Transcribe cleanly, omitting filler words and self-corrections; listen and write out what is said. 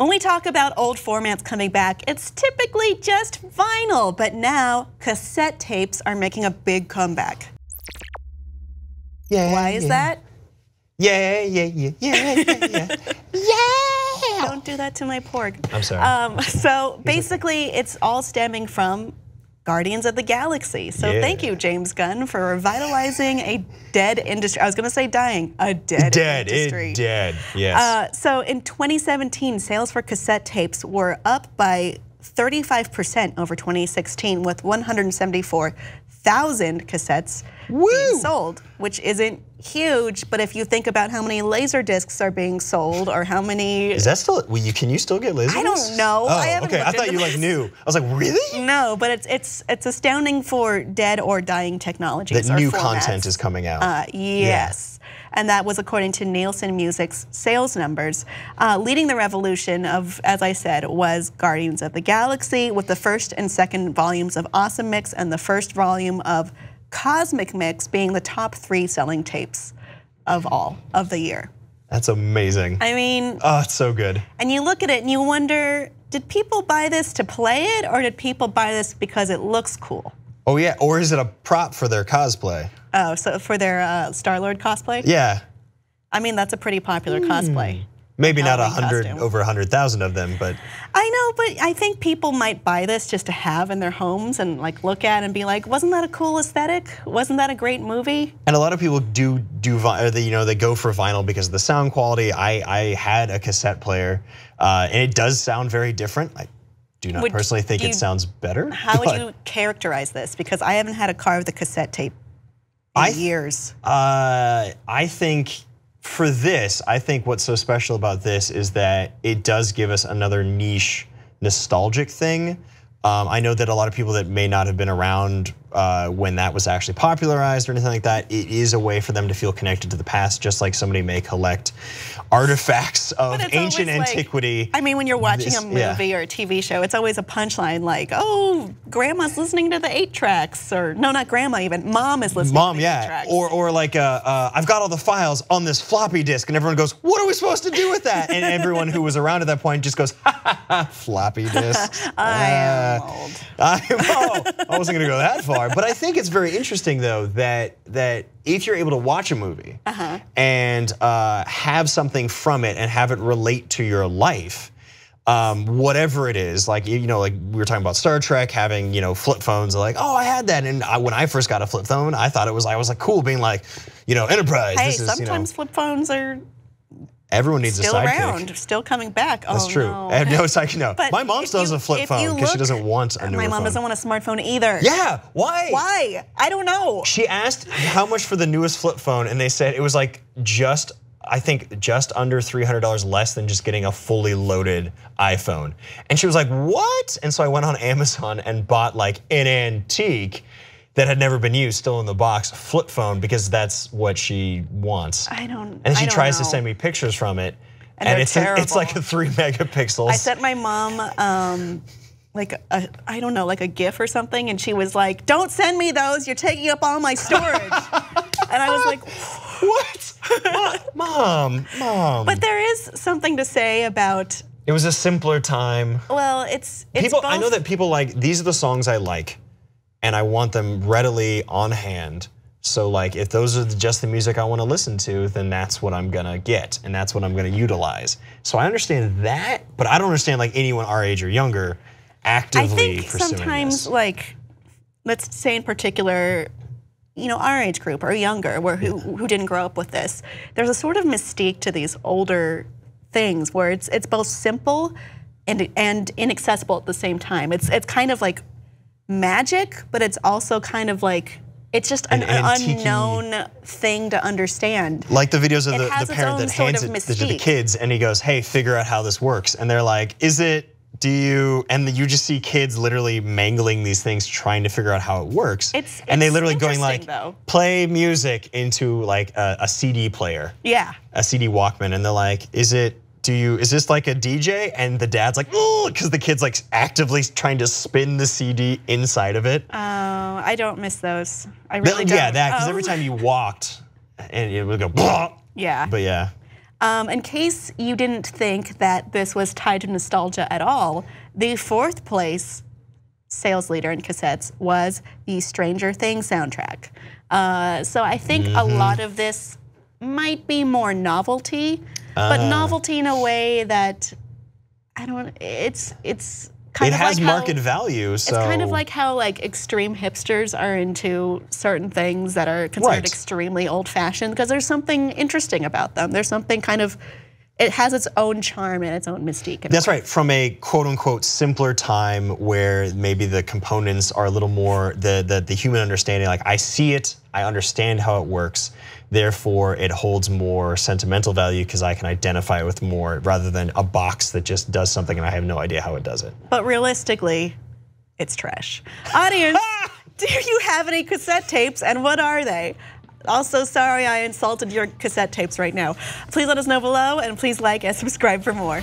When we talk about old formats coming back, it's typically just vinyl, but now cassette tapes are making a big comeback. Yeah. Why is that? Yeah. Don't do that to my pork. I'm sorry. So basically, it's all stemming from Guardians of the Galaxy. So thank you, James Gunn, for revitalizing a dead industry. I was going to say dying, a dead industry. Dead, yes. So in 2017, sales for cassette tapes were up by 35% over 2016, with 174,000 cassettes being sold, which isn't huge, but if you think about how many laser discs are being sold, or how many— Is that still, can you still get laser discs? I don't know. Oh, okay, I thought you like knew. I was like, really? No, but it's astounding for dead or dying technologies. That new formats. content is coming out. Yes. Yeah. And that was according to Nielsen Music's sales numbers. Leading the revolution of, as I said, was Guardians of the Galaxy, with the first and second volumes of Awesome Mix and the first volume of Cosmic Mix being the top 3 selling tapes of all of the year. That's amazing. I mean— oh, it's so good. And you look at it and you wonder, did people buy this to play it, or did people buy this because it looks cool? Oh yeah, or is it a prop for their cosplay? Oh, so for their Star-Lord cosplay? Yeah. I mean, that's a pretty popular cosplay. Maybe not over 100,000 of them, but. I know, but I think people might buy this just to have in their homes and like look at and be like, wasn't that a cool aesthetic? Wasn't that a great movie? And a lot of people do they go for vinyl because of the sound quality. I had a cassette player, and it does sound very different. I do not personally think it sounds better. How would you characterize this? Because I haven't had a car with a cassette tape in years. I think for this, I think what's so special about this is that it does give us another niche nostalgic thing. I know that a lot of people that may not have been around when that was actually popularized or anything like that, it is a way for them to feel connected to the past, just like somebody may collect artifacts of ancient antiquity. I mean, when you're watching a movie or a TV show, it's always a punchline like, oh, grandma's listening to the 8-tracks, or no, not grandma even, mom is listening to the 8-tracks. Or like, I've got all the files on this floppy disk, and everyone goes, what are we supposed to do with that? And everyone who was around at that point just goes, ha ha ha, floppy disks. I am old. I wasn't gonna go that far, but I think it's very interesting though that if you're able to watch a movie and have something from it and have it relate to your life, whatever it is, like like we were talking about Star Trek having flip phones, like, oh, I had that, and when I first got a flip phone, I thought I was like cool being like, Enterprise. Hey, this is, sometimes flip phones are everyone needs still a sidekick. around, still coming back. That's true. No. No, it's like, no. But my mom still has a flip phone because she doesn't want a newer My mom phone. doesn't want a smartphone either. Yeah, why? Why? I don't know. She asked how much for the newest flip phone, and they said it was like I think just under $300 less than just getting a fully loaded iPhone. And she was like, what? And so I went on Amazon and bought like an antique that had never been used, still in the box, flip phone, because that's what she wants. And she tries to send me pictures from it. And it's like a 3 megapixels. I sent my mom like I don't know, like a GIF or something, and she was like, "Don't send me those. You're taking up all my storage." And I was like, "What, mom?" But there is something to say about. It was a simpler time. Well, it's people. Both. I know that people like these are the songs I like, and I want them readily on hand. So like if those are just the music I want to listen to, then that's what I'm gonna get and that's what I'm gonna utilize. So I understand that, but I don't understand like anyone our age or younger actively pursuing this. I think sometimes like, let's say in particular, our age group or younger, who didn't grow up with this, there's a sort of mystique to these older things where it's both simple and inaccessible at the same time. It's kind of like magic, but it's also kind of like, it's just an unknown thing to understand. Like the videos of the parent that hands it to the kids and he goes, hey, figure out how this works. And they're like, do you, and you just see kids literally mangling these things trying to figure out how it works. And they literally going like, play music into like a CD player. Yeah. A CD Walkman, and they're like, is this like a DJ? And the dad's like, oh, because the kid's like actively trying to spin the CD inside of it. Oh, I don't miss those. I really don't. Yeah, that, because every time you walked, and it would go, blah. Yeah. But yeah. In case you didn't think that this was tied to nostalgia at all, the 4th place sales leader in cassettes was the Stranger Things soundtrack. So I think a lot of this might be more novelty, but novelty in a way that it's kind it of has like market value. So it's kind of like how like extreme hipsters are into certain things that are considered extremely old-fashioned because there's something interesting about them. There's something kind of, it has its own charm and its own mystique. That's right. From a quote unquote simpler time where maybe the components are a little more the human understanding. Like I see it, I understand how it works. Therefore, it holds more sentimental value because I can identify it with more rather than a box that just does something and I have no idea how it does it. But realistically, it's trash. Audience, do you have any cassette tapes and what are they? Also, sorry I insulted your cassette tapes right now. Please let us know below and please like and subscribe for more.